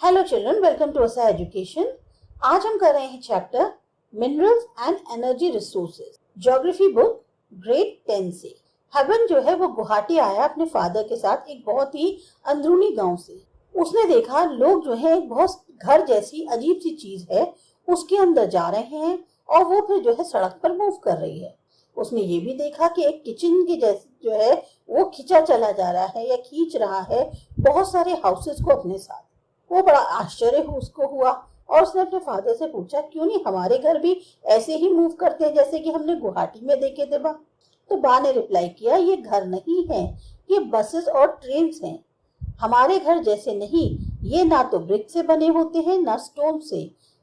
Hello children, welcome to असा education. आज हम कर रहे हैं chapter minerals and energy resources, geography book grade 10 से। हबन जो है वो गुवाहाटी आया अपने फादर के साथ एक बहुत ही अंदरूनी गांव से। उसने देखा लोग जो है बहुत घर जैसी अजीब सी चीज है उसके अंदर जा रहे हैं और वो फिर जो है सड़क पर मूव कर रही है। उसने ये भी देखा कि एक किचन की जैसे जो है वो खींचा चला जा रहा है या खींच रहा है बहुत सारे हाउसेस को अपने साथ। वो बड़ा आश्चर्य उसको हुआ और उसने अपने फादर से पूछा क्यों नहीं हमारे घर भी ऐसे ही मूव करते हैं जैसे कि हमने गुवाहाटी में देखे थे बा। तो बा ने रिप्लाई किया, ये घर नहीं है, ये बसेस और ट्रेन हैं। हमारे घर जैसे नहीं, ये ना तो ब्रिक से बने होते हैं ना स्टोन से,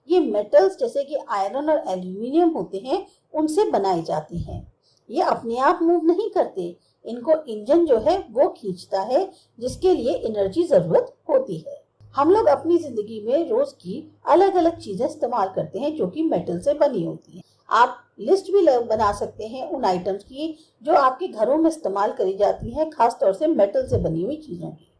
ये मेटल्स जैसे कि आयरन और एल्यूमिनियम होते हैं उनसे बनाई जाती हैं। ये अपने आप मूव नहीं करते, इनको इंजन जो है वो खींचता है जिसके लिए एनर्जी जरूरत होती है। हम लोग अपनी जिंदगी में रोज की अलग अलग चीजें इस्तेमाल करते हैं जो कि मेटल से बनी होती हैं। आप लिस्ट भी बना सकते हैं उन आइटम्स की जो आपके घरों में इस्तेमाल करी जाती हैं, खासतौर से मेटल से बनी हुई चीजों की।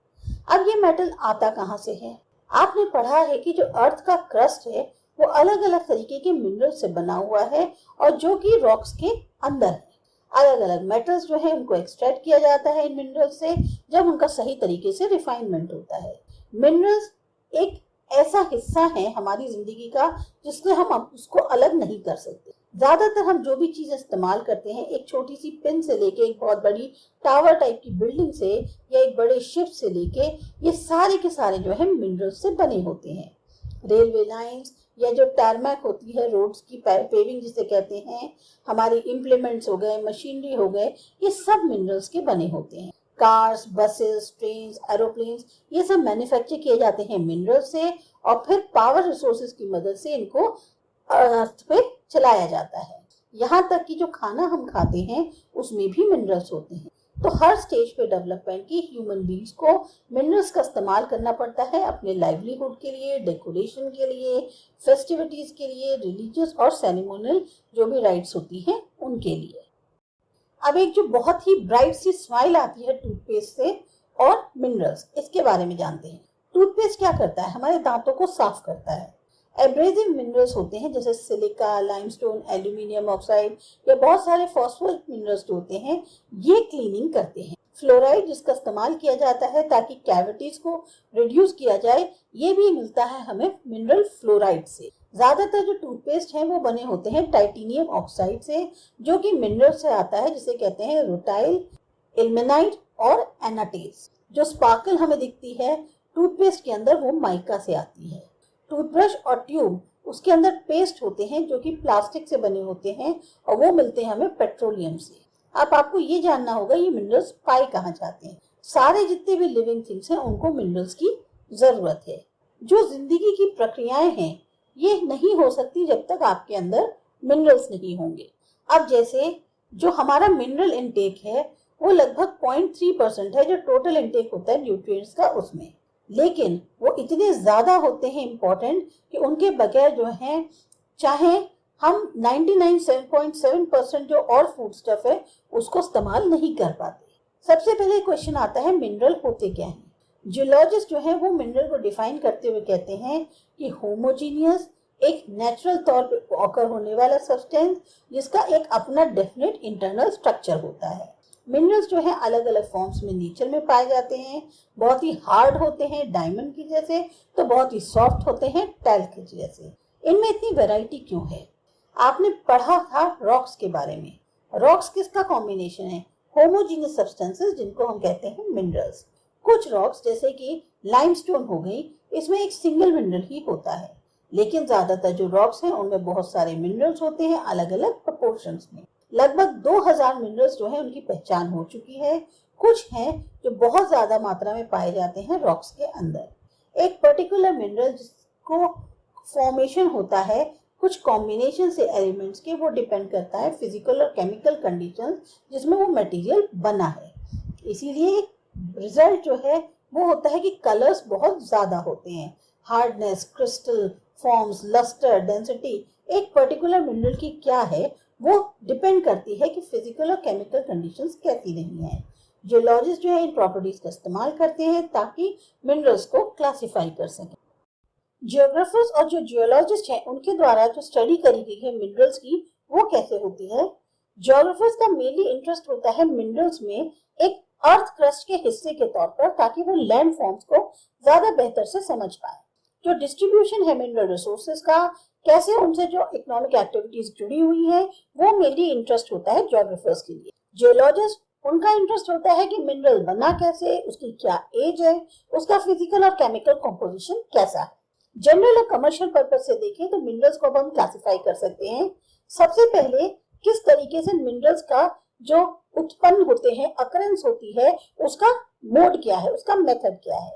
अब ये मेटल आता कहाँ से है? आपने पढ़ा है कि जो अर्थ का क्रस्ट है वो अलग अलग तरीके के मिनरल से बना हुआ है और जो कि रॉक्स के अंदर है। अलग अलग मेटल्स जो है उनको एक्सट्रैक्ट किया जाता है इन मिनरल से जब उनका सही तरीके से रिफाइनमेंट होता है। मिनरल्स एक ऐसा हिस्सा है हमारी जिंदगी का जिससे हम उसको अलग नहीं कर सकते। ज्यादातर हम जो भी चीज इस्तेमाल करते हैं, एक छोटी सी पिन से लेके एक बहुत बड़ी टावर टाइप की बिल्डिंग से या एक बड़े शिप से लेके, ये सारे के सारे जो है मिनरल्स से बने होते हैं। रेलवे लाइंस या जो टारमैक होती है रोड्स की पेविंग जिसे कहते हैं, हमारे इम्प्लीमेंट्स हो गए, मशीनरी हो गए, ये सब मिनरल्स के बने होते हैं। कार्स, बसेस, ट्रेन, एरोप्लेन्स, ये सब मैन्युफैक्चर किए जाते हैं मिनरल से और फिर पावर रिसोर्सेज की मदद से इनको अर्थ पे चलाया जाता है। यहाँ तक कि जो खाना हम खाते हैं उसमें भी मिनरल्स होते हैं। तो हर स्टेज पे डेवलपमेंट की ह्यूमन बींग्स को मिनरल्स का इस्तेमाल करना पड़ता है अपने लाइवलीहुड के लिए, डेकोरेशन के लिए, फेस्टिविटीज के लिए, रिलीजियस और सेरेमोनियल जो भी राइट्स होती हैं उनके लिए। अब एक जो बहुत ही ब्राइट सी स्माइल आती है टूथपेस्ट से और मिनरल्स, इसके बारे में जानते हैं। टूथपेस्ट क्या करता है? हमारे दांतों को साफ करता है। एब्रेसिव मिनरल्स होते हैं जैसे सिलिका, लाइमस्टोन, एल्यूमिनियम ऑक्साइड या बहुत सारे फॉस्फोरिक मिनरल्स जो होते हैं ये क्लीनिंग करते हैं। फ्लोराइड जिसका इस्तेमाल किया जाता है ताकि कैविटीज को रिड्यूस किया जाए, ये भी मिलता है हमें मिनरल फ्लोराइड से। ज्यादातर जो टूथपेस्ट हैं वो बने होते हैं टाइटेनियम ऑक्साइड से जो कि मिनरल से आता है जिसे कहते हैं रूटाइल, इल्मेनाइट और एनाटेज। जो स्पार्कल हमें दिखती है टूथपेस्ट के अंदर वो माइका से आती है। टूथब्रश और ट्यूब उसके अंदर पेस्ट होते हैं जो कि प्लास्टिक से बने होते हैं और वो मिलते हैं हमें पेट्रोलियम से। अब आपको ये जानना होगा ये मिनरल्स पाए कहाँ जाते हैं। सारे जितने भी लिविंग थिंग्स हैं उनको मिनरल्स की जरूरत है। जो जिंदगी की प्रक्रियाएं हैं ये नहीं हो सकती जब तक आपके अंदर मिनरल्स नहीं होंगे। अब जैसे जो हमारा मिनरल इनटेक है वो लगभग 0.3% है जो टोटल इनटेक होता है न्यूट्रिएंट्स का उसमें, लेकिन वो इतने ज्यादा होते हैं इम्पोर्टेंट कि उनके बगैर जो है चाहे हम 99.7% जो और फूड स्टफ है उसको इस्तेमाल नहीं कर पाते। सबसे पहले क्वेश्चन आता है मिनरल होते क्या हैं। जियोलॉजिस्ट जो है वो मिनरल को डिफाइन करते हुए कहते हैं कि होमोजीनियस, एक नेचुरल तौर पे ऑकर होने वाला सब्सटेंस जिसका एक अपना डेफिनेट इंटरनल स्ट्रक्चर होता है। मिनरल्स जो है अलग अलग फॉर्म्स में नेचर में पाए जाते हैं। बहुत ही हार्ड होते हैं डायमंड की जैसे, तो बहुत ही सॉफ्ट होते हैं टैल्क के जैसे। इनमें इतनी वैरायटी क्यों है? आपने पढ़ा था रॉक्स के बारे में। रॉक्स किसका कॉम्बिनेशन है? होमोजीनियस सब्सटेंसेस जिनको हम कहते हैं मिनरल्स। कुछ रॉक्स जैसे कि लाइमस्टोन हो गई, इसमें एक सिंगल मिनरल ही होता है, लेकिन ज्यादातर जो रॉक्स हैं उनमें बहुत सारे मिनरल्स होते हैं अलग अलग प्रोपोर्शंस में। लगभग 2000 मिनरल्स जो है उनकी पहचान हो चुकी है। कुछ हैं जो बहुत ज्यादा मात्रा में पाए जाते हैं रॉक्स के अंदर। एक पर्टिकुलर मिनरल जिसको फॉर्मेशन होता है कुछ कॉम्बिनेशन से एलिमेंट्स के, वो डिपेंड करता है फिजिकल और केमिकल कंडीशन जिसमें वो मटेरियल बना है। इसीलिए रिजल्ट जो है वो होता है कि कलर्स बहुत ज्यादा होते हैं। Hardness, crystal forms, lustre, density एक पर्टिकुलर मिनरल की क्या है वो डिपेंड करती है कि फिजिकल और केमिकल कंडीशंस कैसी नहीं है। जियोलॉजिस्ट जो है इन प्रॉपर्टीज का इस्तेमाल करते हैं ताकि मिनरल्स को क्लासिफाई कर सकें। जियोग्राफर्स और जो जियोलॉजिस्ट हैं उनके द्वारा जो स्टडी करी गई है मिनरल्स की वो कैसे होती है। जियोग्राफर्स का मेनली इंटरेस्ट होता है मिनरल्स में एक अर्थ क्रस्ट के हिस्से के तौर पर, ताकि वो लैंड फॉर्म्स को ज्यादा बेहतर से समझ पाए। जो डिस्ट्रीब्यूशन है मिनरल रिसोर्सेज का, कैसे उनसे जो इकोनॉमिक एक्टिविटीज जुड़ी हुई है, वो मेनली इंटरेस्ट होता है जियोग्राफर्स के लिए। जियोलॉजिस्ट उनका इंटरेस्ट होता है कि मिनरल बना कैसे, उसकी क्या एज है, उसका फिजिकल और केमिकल कंपोजिशन कैसा है। जनरल और कमर्शियल पर्पज से देखें तो मिनरल्स को हम क्लासिफाई कर सकते हैं। सबसे पहले किस तरीके से मिनरल्स का जो उत्पन्न होते हैं, अकरेंस होती है, उसका मोड क्या है, उसका मेथड क्या है,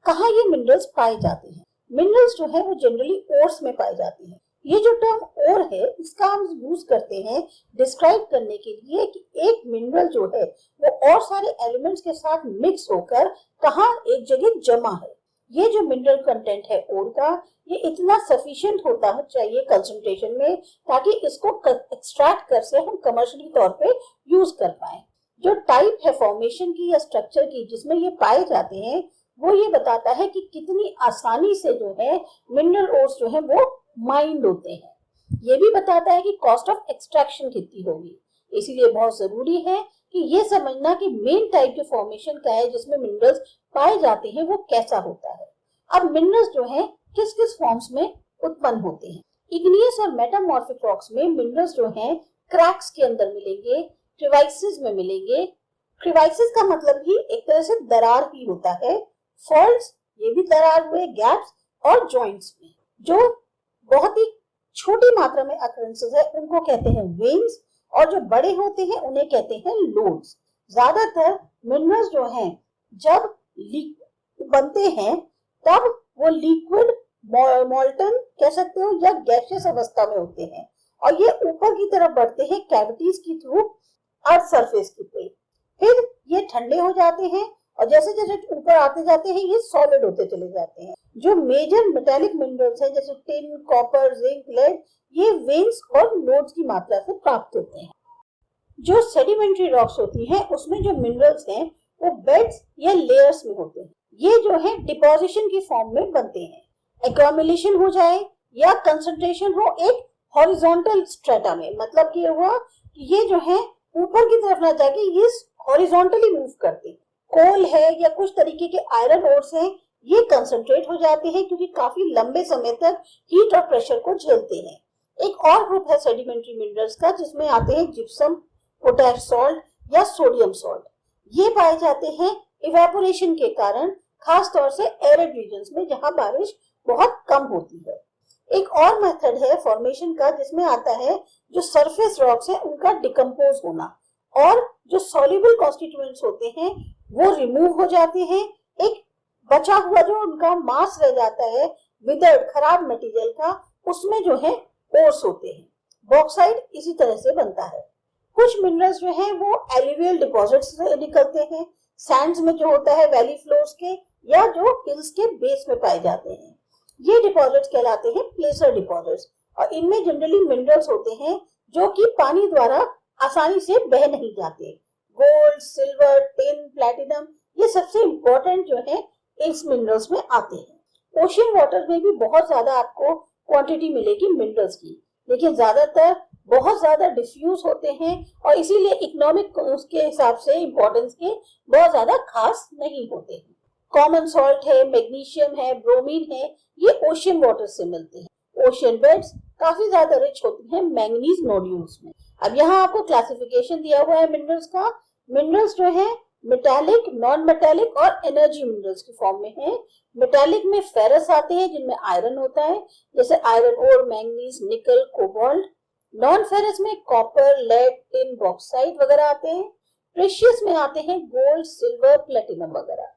कहाँ ये मिनरल्स पाए जाते हैं। मिनरल्स जो है वो जनरली ओर्स में पाए जाते हैं। ये जो टर्म ओर है इसका हम यूज करते हैं डिस्क्राइब करने के लिए कि एक मिनरल जो है वो और सारे एलिमेंट्स के साथ मिक्स होकर कहाँ एक जगह जमा है। ये जो मिनरल कंटेंट है ओर का, ये इतना सफिशिएंट होता चाहिए कंसंट्रेशन में, ताकि इसको एक्सट्रैक्ट कर से हम कमर्शियल तौर पे यूज कर पाए। जो टाइप है फॉर्मेशन की या स्ट्रक्चर की जिसमें ये पाए जाते हैं, वो ये बताता है कि कितनी आसानी से जो है मिनरल ओर्स जो है वो माइंड होते हैं। ये भी बताता है कि कॉस्ट ऑफ एक्सट्रैक्शन कितनी होगी। इसीलिए बहुत जरूरी है कि ये समझना कि मेन टाइप के फॉर्मेशन का है जिसमें मिनरल्स पाए जाते हैं वो कैसा होता है। अब मिनरल्स जो है किस किस फॉर्म्स में उत्पन्न होते हैं। इग्नियस और मेटामॉर्फिक रॉक्स में मिनरल्स जो हैं क्रैक्स के अंदर मिलेंगे, क्रिवाइसिस में मिलेंगे। क्रिवाइसिस का मतलब ही एक तरह से दरार ही होता है। फॉल्ट्स ये भी दरार हुए, गैप्स और जॉइंट्स में जो बहुत ही छोटी मात्रा में अकरेंसेस है उनको कहते हैं वेन्स, और जो बड़े होते हैं उन्हें कहते हैं लोड्स। ज्यादातर मिनरल्स जो हैं जब बनते हैं तब वो लिक्विड, मोल्टन कह सकते हो या गैसियस अवस्था में होते हैं, और ये ऊपर की तरफ बढ़ते हैं कैविटीज के थ्रू अर्थ सरफेस की पे। फिर ये ठंडे हो जाते हैं और जैसे जैसे ऊपर आते जाते हैं ये सॉलिड होते चले जाते हैं। जो मेजर मेटालिक मिनरल्स हैं जैसे टिन, कॉपर, जिंक, लेड, ये वेन्स और नोड्स की मात्रा से प्राप्त होते हैं। जो सेडिमेंट्री रॉक्स होती हैं उसमें जो मिनरल्स हैं वो बेड्स या लेयर्स में होते हैं। ये जो है डिपोजिशन की फॉर्म में बनते हैं। एक्यूमुलेशन हो जाए या कंसंट्रेशन हो एक हॉरिजॉन्टल स्ट्रेटा में, मतलब कि हुआ ये जो है ऊपर की तरफ ना जाके ये हॉरिजॉन्टली मूव करते। कोल है या कुछ तरीके के आयरन ओर्स हैं, ये कंसंट्रेट हो जाते हैं क्योंकि काफी लंबे समय तक हीट और प्रेशर को झेलते हैं। एक और ग्रुप है सेडिमेंट्री मिनरल्स का जिसमें आते हैं जिप्सम, पोटैश सॉल्ट या सोडियम सॉल्ट। ये पाए जाते हैं इवेपोरेशन के कारण, खास तौर से एरिड रीजन्स में जहां बारिश बहुत कम होती है। एक और मेथड है फॉर्मेशन का जिसमें आता है जो सरफेस रॉक्स है उनका डिकम्पोज होना, और जो सॉल्युबल कॉन्स्टिट्यूएंट्स होते हैं वो रिमूव हो जाते हैं। एक बचा हुआ जो उनका मास रह जाता है विदर्ड खराब मटेरियल का, उसमें जो है ओर्स होते हैं। बॉक्साइट इसी तरह से बनता है। कुछ मिनरल्स जो हैं वो एलुवियल डिपॉजिट्स से निकलते हैं, सैंड्स में जो होता है वैली फ्लोर्स के या जो हिल्स के बेस में पाए जाते हैं। ये डिपॉजिट्स कहलाते हैं प्लेसर डिपॉजिट्स, और इनमें जनरली मिनरल्स होते हैं जो कि पानी द्वारा आसानी से बह नहीं जाते। गोल्ड, सिल्वर, टिन, प्लैटिनम ये सबसे इंपॉर्टेंट जो है इस मिनरल्स में आते हैं। ओशियन वाटर में भी बहुत ज्यादा आपको क्वांटिटी मिलेगी मिनरल्स की, लेकिन ज्यादातर बहुत ज्यादा डिफ्यूज होते हैं और इसीलिए इकोनॉमिक उसके हिसाब से इंपॉर्टेंस के बहुत ज्यादा खास नहीं होते हैं। कॉमन सॉल्ट है, मैग्नीशियम है, ब्रोमीन है, ये ओशियन वाटर से मिलते हैं। ओशियन बेड्स काफी ज्यादा रिच होती हैं मैंगनीज नोड्यूल्स में। अब यहाँ आपको क्लासिफिकेशन दिया हुआ है मिनरल्स का। मिनरल्स जो है मेटालिक, नॉन मेटालिक और एनर्जी मिनरल्स की फॉर्म में है। मेटालिक में फेरस आते हैं जिनमें आयरन होता है, जैसे आयरन ओर, मैंगनीज, निकल, कोबाल्ट। नॉन फेरस में कॉपर, लेड, टिन, बॉक्साइट वगैरह आते हैं। प्रेशियस में आते हैं गोल्ड, सिल्वर, प्लेटिनम वगैरह।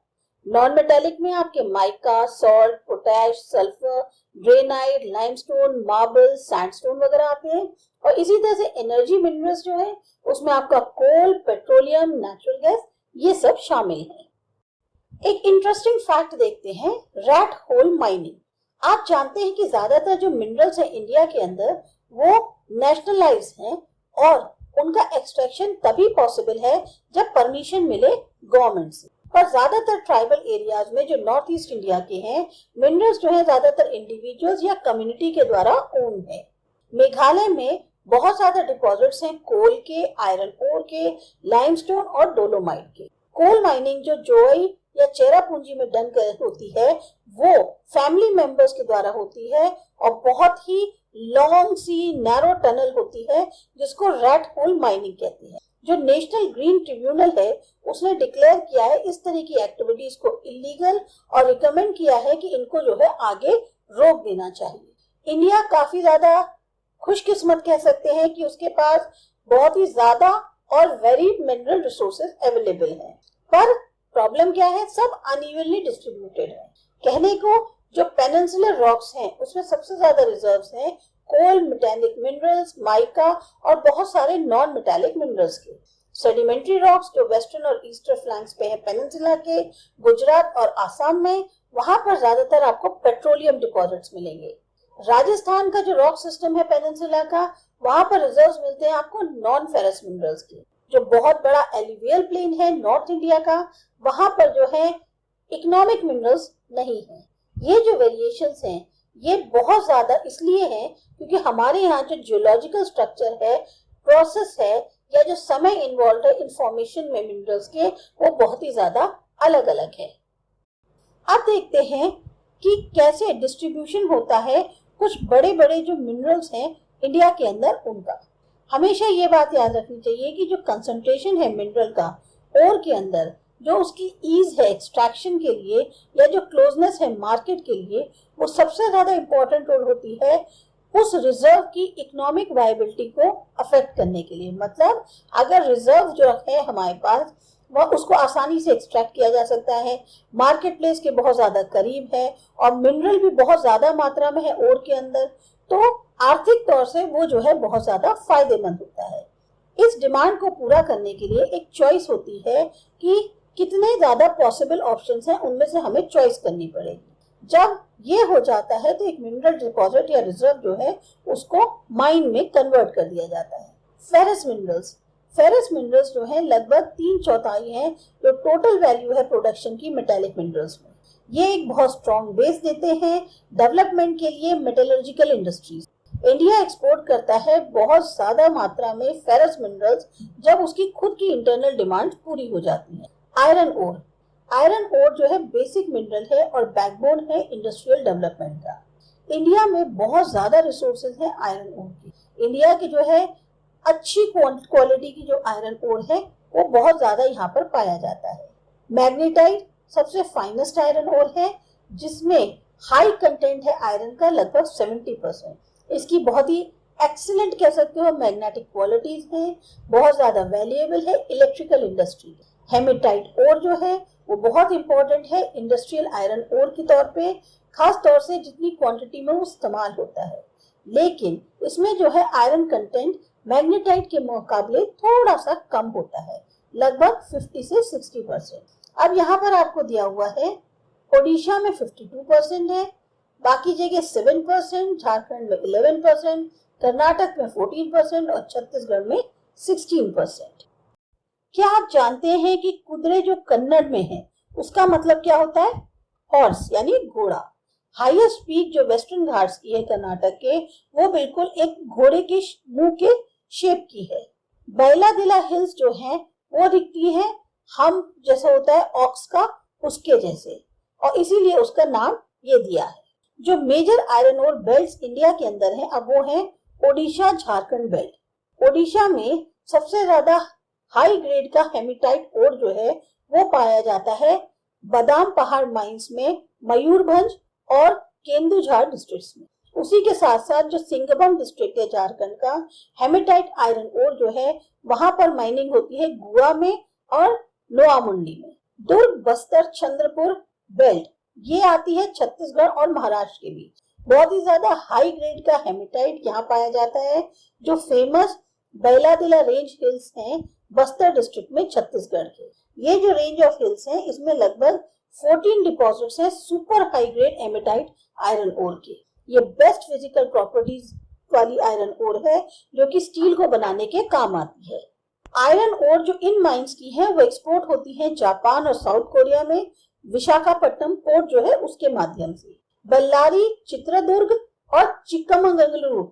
नॉन मेटालिक में आपके mica, salt, potash, sulphur, granite, limestone, marble, sandstone वगैरह आते हैं। और इसी तरह से एनर्जी मिनरल्स जो है उसमें आपका कोल, पेट्रोलियम, नेचुरल गैस ये सब शामिल है। एक इंटरेस्टिंग फैक्ट देखते हैं, रैट होल माइनिंग। आप जानते हैं कि ज्यादातर जो मिनरल्स है इंडिया के अंदर वो नेशनलाइज हैं और उनका एक्सट्रैक्शन तभी पॉसिबल है जब परमिशन मिले गवर्नमेंट से। पर ज्यादातर ट्राइबल एरियाज में जो नॉर्थ ईस्ट इंडिया के हैं, मिनरल्स जो है ज्यादातर इंडिविजुअल्स या कम्युनिटी के द्वारा ओन है। मेघालय में बहुत ज्यादा डिपॉजिट्स हैं कोल के, आयरन ओर के, लाइमस्टोन और डोलोमाइट के। कोल माइनिंग जो जोई या चेरापूंजी में डन होती है वो फैमिली मेंबर्स के द्वारा होती है और बहुत ही लॉन्ग सी नैरो टनल होती है जिसको रैट होल माइनिंग कहते हैं। जो नेशनल ग्रीन ट्रिब्यूनल है उसने डिक्लेयर किया है इस तरह की एक्टिविटीज को इलीगल और रिकमेंड किया है कि इनको जो है आगे रोक देना चाहिए। इंडिया काफी ज्यादा खुशकिस्मत कह सकते हैं कि उसके पास बहुत ही ज्यादा और वेरीड मिनरल रिसोर्सेज अवेलेबल हैं, पर प्रॉब्लम क्या है, सब अनइवनली डिस्ट्रीब्यूटेड है। कहने को जो पेनिनसुलर रॉक्स हैं उसमें सबसे ज्यादा रिजर्व्स हैं कोल, मेटालिक मिनरल्स, माइका और बहुत सारे नॉन मेटालिक मिनरल्स के। सेडिमेंट्री रॉक्स जो वेस्टर्न और ईस्टर्न फ्लैंक्स पे है पेनिनसुला के, गुजरात और आसाम में, वहां पर ज्यादातर आपको पेट्रोलियम डिपॉजिट्स मिलेंगे। राजस्थान का जो रॉक सिस्टम है पेनिनसुला का, वहां पर रिजर्व्स मिलते हैं आपको नॉन फेरस मिनरल्स के। जो बहुत बड़ा एलुवियल प्लेन है नॉर्थ इंडिया का, वहां पर जो है इकोनॉमिक मिनरल्स नहीं है। ये जो वेरिएशंस हैं ये बहुत ज्यादा इसलिए हैं क्योंकि हमारे यहाँ जो जियोलॉजिकल स्ट्रक्चर है, प्रोसेस है या जो समय इन्वॉल्व है इंफॉर्मेशन में मिनरल्स के, वो बहुत ही ज्यादा अलग अलग है। अब देखते हैं कि कैसे डिस्ट्रीब्यूशन होता है कुछ बड़े बड़े जो मिनरल्स हैं इंडिया के अंदर उनका। हमेशा ये बात याद रखनी चाहिए कि जो कंसंट्रेशन है मिनरल का ओर के अंदर, जो उसकी ईज है एक्सट्रैक्शन के लिए या जो क्लोजनेस है मार्केट के लिए, वो सबसे ज्यादा इंपॉर्टेंट रोल होती है उस रिजर्व की इकोनॉमिक वायबिलिटी को अफेक्ट करने के लिए। मतलब अगर रिजर्व जो है हमारे पास वह उसको आसानी से एक्सट्रैक्ट किया जा सकता है, मार्केट प्लेस के बहुत ज्यादा करीब है और मिनरल भी बहुत ज्यादा मात्रा में है ओर के अंदर, तो आर्थिक तौर से वो जो है बहुत ज्यादा फायदेमंद होता है। इस डिमांड को पूरा करने के लिए एक चॉइस होती है कि कितने ज्यादा पॉसिबल ऑप्शंस हैं, उनमें से हमें चॉइस करनी पड़ेगी। जब ये हो जाता है तो एक मिनरल डिपॉजिट या रिजर्व जो है उसको माइन में कन्वर्ट कर दिया जाता है। फेरस मिनरल्स जो है लगभग 3/4 है जो टोटल वैल्यू है प्रोडक्शन की मेटालिक मिनरल्स में। ये एक बहुत स्ट्रॉन्ग बेस देते हैं डेवलपमेंट के लिए मेटलर्जिकल इंडस्ट्रीज। इंडिया एक्सपोर्ट करता है बहुत ज्यादा मात्रा में फेरस मिनरल्स जब उसकी खुद की इंटरनल डिमांड पूरी हो जाती है। आयरन ओर जो है बेसिक मिनरल है और बैकबोन है इंडस्ट्रियल डेवलपमेंट का। इंडिया में बहुत ज्यादा रिसोर्सेज है आयरन ओर की। इंडिया की जो है अच्छी क्वालिटी की जो आयरन ओर है वो बहुत ज्यादा यहाँ पर पाया जाता है। मैग्नेटाइट सबसे फाइनेस्ट आयरन ओर है जिसमें हाई कंटेंट है आयरन का लगभग 70%। इसकी बहुत ही एक्सीलेंट कह सकते हो मैग्नेटिक क्वालिटीज हैं, बहुत ज्यादा वैल्यूएबल है इलेक्ट्रिकल इंडस्ट्री। हेमेटाइट ओर जो है वो बहुत इंपॉर्टेंट है इंडस्ट्रियल आयरन ओर के तौर पे, खास तौर से जितनी क्वांटिटी में वो इस्तेमाल होता है। लेकिन इसमें जो है आयरन कंटेंट मैग्नेटाइट के मुकाबले थोड़ा सा कम होता है, लगभग 50 से 60%। अब यहाँ पर आपको दिया हुआ है ओडिशा में 52% है, बाकी जगह 7%, झारखंड में 11%, कर्नाटक में 14% और छत्तीसगढ़ में 16%। क्या आप जानते हैं कि कुदरे जो कन्नड़ में है उसका मतलब क्या होता है? हॉर्स यानी घोड़ा। हाईएस्ट पीक जो वेस्टर्न घाट्स की है कर्नाटक के, वो बिल्कुल एक घोड़े के मुंह के शेप की है। बैलादिला हिल्स जो है वो दिखती है हम जैसा होता है ऑक्स का, उसके जैसे, और इसीलिए उसका नाम ये दिया है। जो major iron ore belts India के अंदर हैं अब वो है ओडिशा झारखंड बेल्ट। ओडिशा में सबसे ज्यादा हाई ग्रेड का हेमेटाइट ओर जो है वो पाया जाता है बादाम पहाड़ माइंस में, मयूरभंज और केंदुझार डिस्ट्रिक्ट्स में। उसी के साथ साथ जो सिंगबम डिस्ट्रिक्ट है झारखंड का, हेमेटाइट आयरन ओर जो है वहां पर माइनिंग होती है गुआ में और लोआ मुंडी में। दुर्ग, बस्तर, चंद्रपुर बेल्ट ये आती है छत्तीसगढ़ और महाराष्ट्र के बीच। बहुत ही ज्यादा हाई ग्रेड का हेमेटाइट यहाँ पाया जाता है। जो फेमस बैलादिला रेंज हिल्स हैं बस्तर डिस्ट्रिक्ट में छत्तीसगढ़ के, ये जो रेंज ऑफ हिल्स हैं इसमें लगभग 14 डिपॉजिट्स हैं super high grade hematite iron ore के। ये बेस्ट फिजिकल प्रॉपर्टीज वाली आयरन ओर है जो कि स्टील को बनाने के काम आती है। आयरन ओर जो इन माइंस की है वो एक्सपोर्ट होती है जापान और साउथ कोरिया में, विशाखापट्टनम पोर्ट जो है उसके माध्यम से। बल्लारी, चित्रदुर्ग और चिक्कमगलुरु,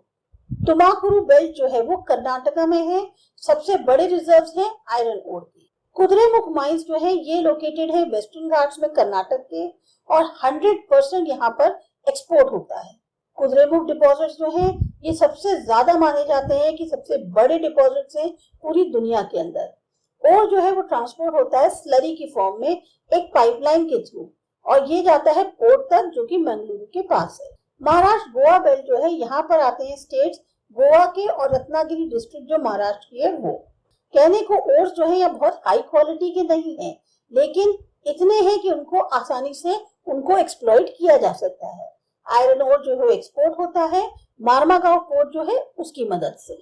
तुमाकुरु बेल्ट जो है वो कर्नाटका में है। सबसे बड़े रिजर्व्स हैं आयरन ओर के। कुद्रेमुख माइंस जो है ये लोकेटेड है वेस्टर्न घाट्स में कर्नाटक के, और 100% यहाँ पर एक्सपोर्ट होता है। कुद्रेमुख डिपॉजिट्स जो हैं ये सबसे ज्यादा माने जाते हैं कि सबसे बड़े डिपॉजिट्स हैं पूरी दुनिया के अंदर। और जो है वो ट्रांसपोर्ट होता है स्लरी की फॉर्म में एक पाइपलाइन के थ्रू, और ये जाता है पोर्ट तक जो कि मंगलुरु के पास है। महाराष्ट्र गोवा बेल्ट जो है यहाँ पर आते हैं स्टेट्स गोवा के और रत्नागिरी डिस्ट्रिक्ट जो महाराष्ट्र की है वो। कहने को ओर्स जो है यहाँ बहुत हाई क्वालिटी के नहीं है, लेकिन इतने हैं कि उनको आसानी से उनको एक्सप्लॉइट किया जा सकता है। आयरन ओर जो है एक्सपोर्ट होता है मार्मागांव पोर्ट जो है उसकी मदद से।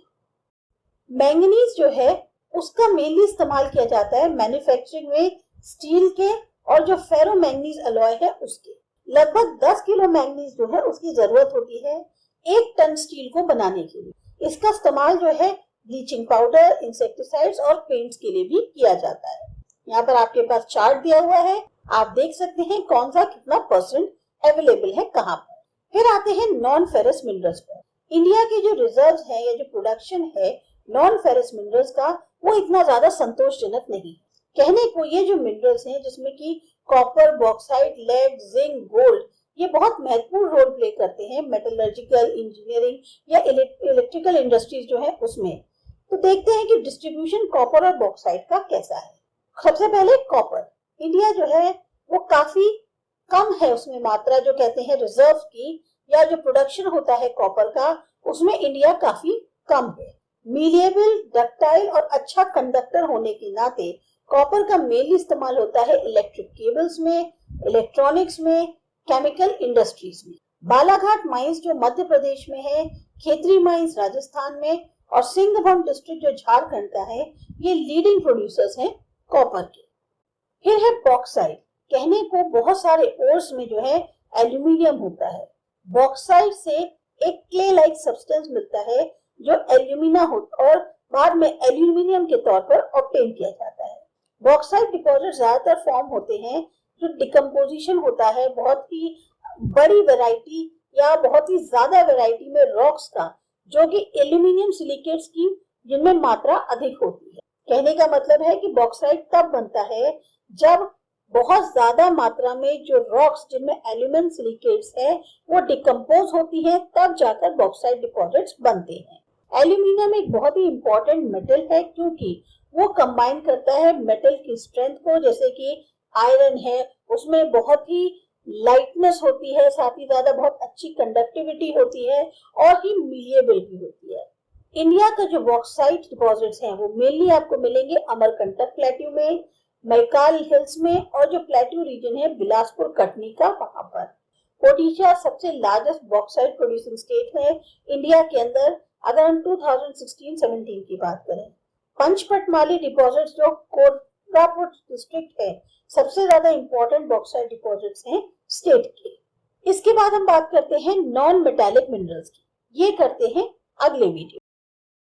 मैंगनीज जो है उसका मेनली इस्तेमाल किया जाता है मैन्युफैक्चरिंग में स्टील के, और जो फेरो मैंगनीज अलॉय है उसके। लगभग 10 किलो मैंगनीज जो है उसकी जरूरत होती है 1 टन स्टील को बनाने के लिए। इसका इस्तेमाल जो है ब्लीचिंग पाउडर, इंसेक्टिसाइड्स और पेंट्स के लिए भी किया जाता है। यहाँ पर आपके पास चार्ट दिया हुआ है, आप देख सकते हैं कौन सा कितना परसेंट अवेलेबल है कहाँ पर। फिर आते हैं नॉन फेरस मिनरल्स पर। इंडिया के जो रिजर्व्स है या जो प्रोडक्शन है नॉन फेरस मिनरल्स का वो इतना ज्यादा संतोषजनक नहीं है। कहने को ये जो मिनरल्स हैं जिसमें कि copper, bauxite, lead, zinc, gold, ये बहुत महत्वपूर्ण रोल प्ले करते हैं मेटलर्जिकल, इंजीनियरिंग या इलेक्ट्रिकल इंडस्ट्रीज जो है उसमें। तो देखते हैं कि डिस्ट्रीब्यूशन कॉपर और बॉक्साइट का कैसा है। सबसे पहले कॉपर। इंडिया जो है वो काफी कम है उसमें मात्रा, जो कहते हैं रिजर्व की या जो प्रोडक्शन होता है कॉपर का उसमें इंडिया काफी कम है। मीलिएबल, डक्टाइल और अच्छा कंडक्टर होने के नाते कॉपर का मेनली इस्तेमाल होता है इलेक्ट्रिक केबल्स में, इलेक्ट्रॉनिक्स में, केमिकल इंडस्ट्रीज में। बालाघाट माइंस जो मध्य प्रदेश में है, खेतरी माइंस राजस्थान में और सिंघभूम डिस्ट्रिक्ट जो झारखंड का है, ये लीडिंग प्रोड्यूसर्स हैं कॉपर के। फिर है बॉक्साइट। कहने को बहुत सारे ओर्स में जो है एल्यूमिनियम होता है। बॉक्साइट से एक क्ले लाइक सब्सटेंस मिलता है जो एल्यूमिना होता और बाद में एल्यूमिनियम के तौर पर ऑब्टेन किया जाता है। बॉक्साइट डिपॉजिट ज्यादातर फॉर्म होते हैं जो डिकम्पोजिशन होता है बहुत ही बड़ी वैरायटी या बहुत ही ज्यादा वैरायटी में रॉक्स का, जो कि एल्यूमिनियम सिलिकेट्स की जिनमें मात्रा अधिक होती है। कहने का मतलब है कि बॉक्साइट तब बनता है जब बहुत ज्यादा मात्रा में जो रॉक्स जिनमें एल्यूमिनियम सिलिकेट्स है वो डिकम्पोज होती है, तब जाकर बॉक्साइट डिपॉजिट्स बनते हैं। एल्यूमिनियम एक बहुत ही इंपॉर्टेंट मेटल है क्योंकि वो कंबाइन करता है मेटल की स्ट्रेंथ को, जैसे कि आयरन है उसमें बहुत ही लाइटनेस होती है, साथ ही ज्यादा बहुत अच्छी कंडक्टिविटी होती है और ही मीलिएबल भी होती है। इंडिया का जो बॉक्साइट डिपॉजिट्स हैं वो मेनली आपको मिलेंगे अमरकंटक प्लेट्यू में, मैकाल हिल्स में, और जो प्लेट्यू रीजन है बिलासपुर कटनी का वहां पर। ओडिशा सबसे लार्जेस्ट बॉक्साइट प्रोड्यूसिंग स्टेट है इंडिया के अंदर अगर हम 2016-17 की बात करें। पंचपटमाली डिपॉजिट्स जो कोरापुट डिस्ट्रिक्ट है सबसे ज्यादा इंपॉर्टेंट बॉक्साइट डिपॉजिट्स हैं स्टेट के। इसके बाद हम बात करते हैं नॉन मेटालिक मिनरल्स की, ये करते हैं अगले वीडियो।